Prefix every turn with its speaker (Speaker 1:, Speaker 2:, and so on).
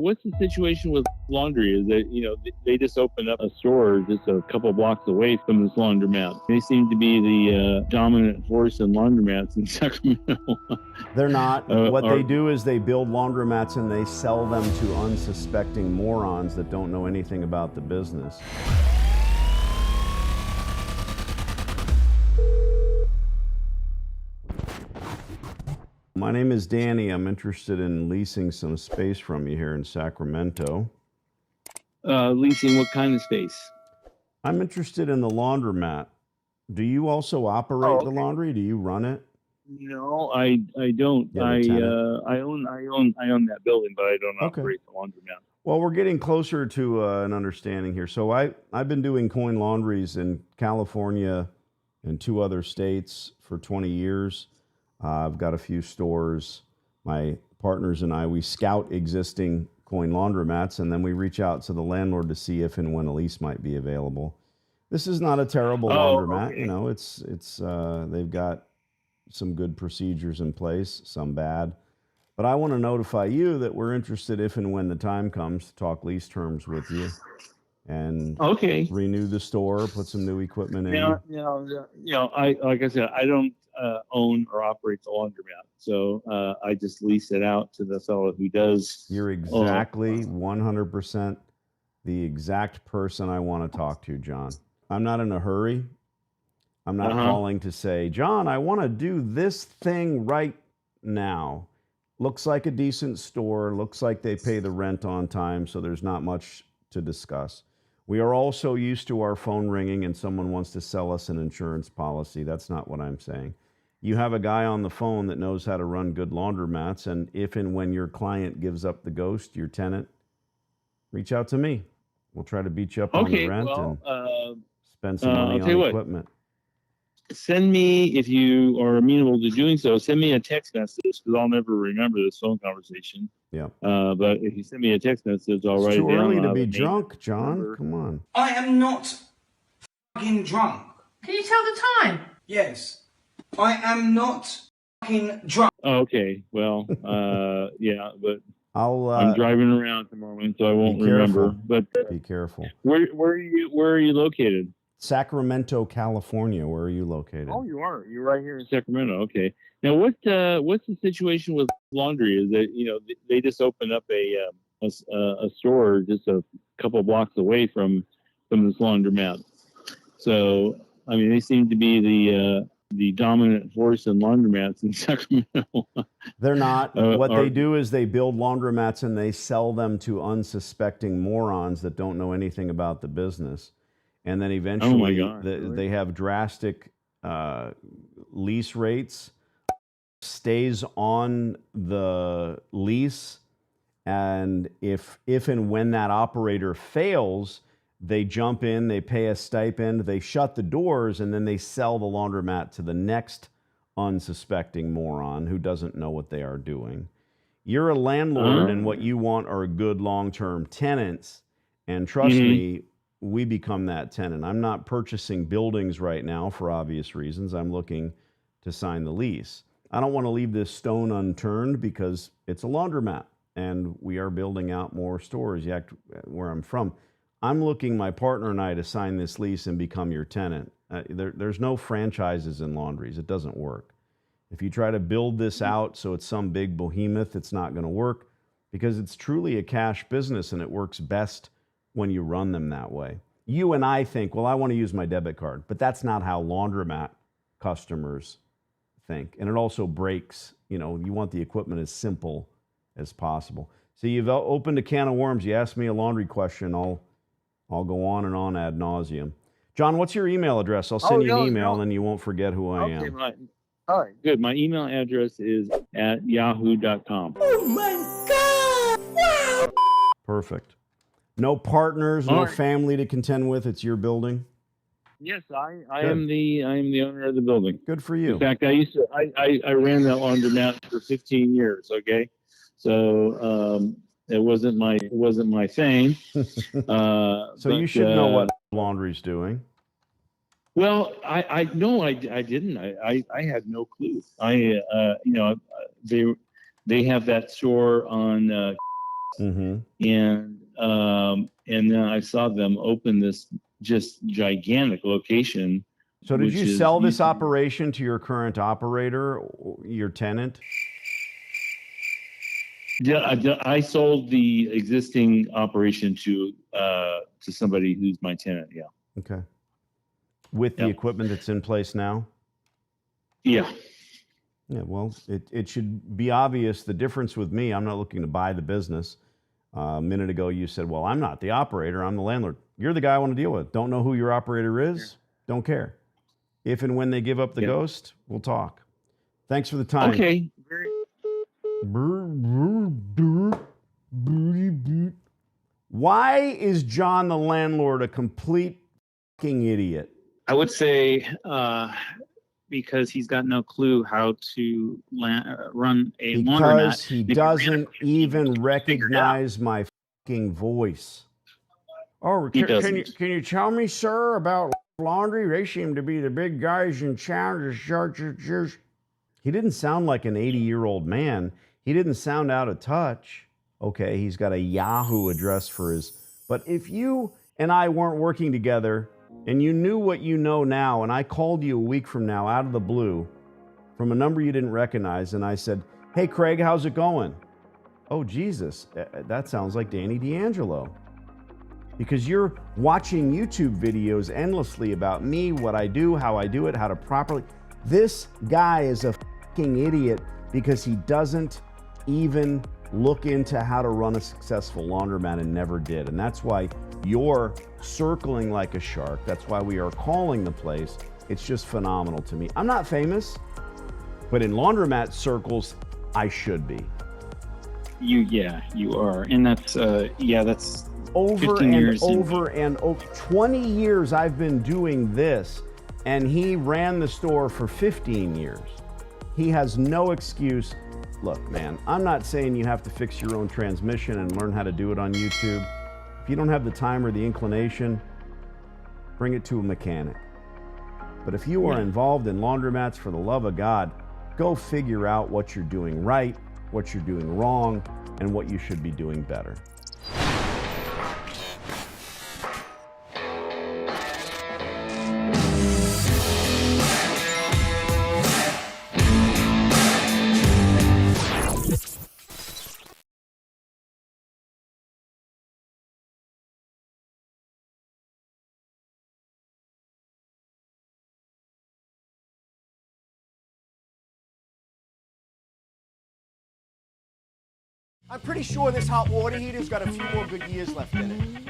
Speaker 1: What's the situation with laundry? Is that, they just opened up a store just a couple blocks away from this laundromat. They seem to be the dominant force in laundromats in Sacramento.
Speaker 2: They're not. What they do is they build laundromats and they sell them to unsuspecting morons that don't know anything about the business. My name is Danny. I'm interested in leasing some space from you here in Sacramento.
Speaker 1: Leasing what kind of space?
Speaker 2: I'm interested in the laundromat. Do you also operate the laundry? Do you run it?
Speaker 1: No, I don't. I own that building, but I don't operate the laundromat.
Speaker 2: Well, we're getting closer to an understanding here. So I've been doing coin laundries in California and 2 other states for 20 years. I've got a few stores. My partners and I, we scout existing coin laundromats, and then we reach out to the landlord to see if and when a lease might be available. This is not a terrible laundromat.
Speaker 1: Okay.
Speaker 2: You know, it's they've got some good procedures in place, some bad. But I want to notify you that we're interested if and when the time comes to talk lease terms with you and renew the store, put some new equipment in.
Speaker 1: Like I said, I don't own or operate the laundromat, so I just lease it out to the fellow who does.
Speaker 2: You're exactly 100% the exact person I want to talk to, John. I'm not in a hurry. I'm not calling to say, John, I want to do this thing right now. Looks like a decent store. Looks like they pay the rent on time, so there's not much to discuss. We are also used to our phone ringing and someone wants to sell us an insurance policy. That's not what I'm saying. You have a guy on the phone that knows how to run good laundromats, and if and when your client gives up the ghost, your tenant, reach out to me. We'll try to beat you up on the rent and spend some money on equipment.
Speaker 1: Send me, if you are amenable to doing so, send me a text message, because I'll never remember this phone conversation.
Speaker 2: Yeah.
Speaker 1: But if you send me a text message, I'll write it down.
Speaker 2: It's too early to be drunk, John. Come on.
Speaker 3: I am not fucking drunk.
Speaker 4: Can you tell the time?
Speaker 3: Yes. I am not fucking drunk.
Speaker 1: Okay. Well, yeah, but
Speaker 2: I'm
Speaker 1: driving around at the moment, so I won't remember. But
Speaker 2: be careful.
Speaker 1: Where are you located?
Speaker 2: Sacramento, California. Where are you located?
Speaker 1: Oh, you are. You're right here in Sacramento. Okay. Now, what's the situation with laundry? Is that they just opened up a store just a couple blocks away from this laundromat. So I mean, they seem to be the dominant force in laundromats in Sacramento.
Speaker 2: They're not. What they do is they build laundromats and they sell them to unsuspecting morons that don't know anything about the business. And then eventually they have drastic lease rates, stays on the lease, and if and when that operator fails, they jump in, they pay a stipend, they shut the doors, and then they sell the laundromat to the next unsuspecting moron who doesn't know what they are doing. You're a landlord, and what you want are good long-term tenants, and trust me, we become that tenant. I'm not purchasing buildings right now for obvious reasons. I'm looking to sign the lease. I don't want to leave this stone unturned because it's a laundromat and we are building out more stores where I'm from. I'm looking, my partner and I, to sign this lease and become your tenant. There's no franchises in laundries. It doesn't work. If you try to build this out so it's some big behemoth, it's not going to work because it's truly a cash business and it works best when you run them that way. You and I think, well, I want to use my debit card, but that's not how laundromat customers think. And it also breaks, you want the equipment as simple as possible. So you've opened a can of worms. You asked me a laundry question. I'll go on and on ad nauseum. John, what's your email address? I'll send you an email and you won't forget who I am.
Speaker 1: All right, good. My email address is at yahoo.com.
Speaker 4: Oh my God! Wow!
Speaker 2: Perfect. No partners, no family to contend with. It's your building.
Speaker 1: Yes, I am the owner of the building.
Speaker 2: Good for you.
Speaker 1: In fact, I ran that laundromat for 15 years. Okay, so it wasn't my thing.
Speaker 2: So you should know what laundry's doing.
Speaker 1: Well, I didn't. I had no clue. They have that store on and then I saw them open this just gigantic location.
Speaker 2: So did you sell this operation to your current operator, your tenant?
Speaker 1: Yeah, I sold the existing operation to somebody who's my tenant. Yeah.
Speaker 2: Okay. With the equipment that's in place now?
Speaker 1: Yeah.
Speaker 2: Yeah, well, it should be obvious the difference with me. I'm not looking to buy the business. A minute ago, you said, well, I'm not the operator. I'm the landlord. You're the guy I want to deal with. Don't know who your operator is. Don't care. If and when they give up the ghost, we'll talk. Thanks for the time.
Speaker 1: Okay.
Speaker 2: Why is John the landlord a complete fucking idiot?
Speaker 5: I would say because he's got no clue how to run a laundromat.
Speaker 2: Because he doesn't even recognize my fucking voice. Oh, can you tell me, sir, about laundry? They seem to be the big guys in town. He didn't sound like an 80-year-old man. He didn't sound out of touch. Okay, he's got a Yahoo address for his... But if you and I weren't working together and you knew what you know now, and I called you a week from now out of the blue from a number you didn't recognize, and I said, hey, Craig, how's it going? Oh, Jesus, that sounds like Danny D'Angelo. Because you're watching YouTube videos endlessly about me, what I do, how I do it, how to properly... This guy is a fucking idiot because he doesn't even look into how to run a successful laundromat and never did. And that's why you're circling like a shark. That's why we are calling the place. It's just phenomenal to me. I'm not famous, but in laundromat circles, I should be.
Speaker 5: You are. And that's, that's
Speaker 2: over and over and over. 20 years I've been doing this, and he ran the store for 15 years. He has no excuse. Look, man, I'm not saying you have to fix your own transmission and learn how to do it on YouTube. If you don't have the time or the inclination, bring it to a mechanic. But if you are involved in laundromats, for the love of God, go figure out what you're doing right, what you're doing wrong, and what you should be doing better.
Speaker 6: I'm pretty sure this hot water heater's got a few more good years left in it.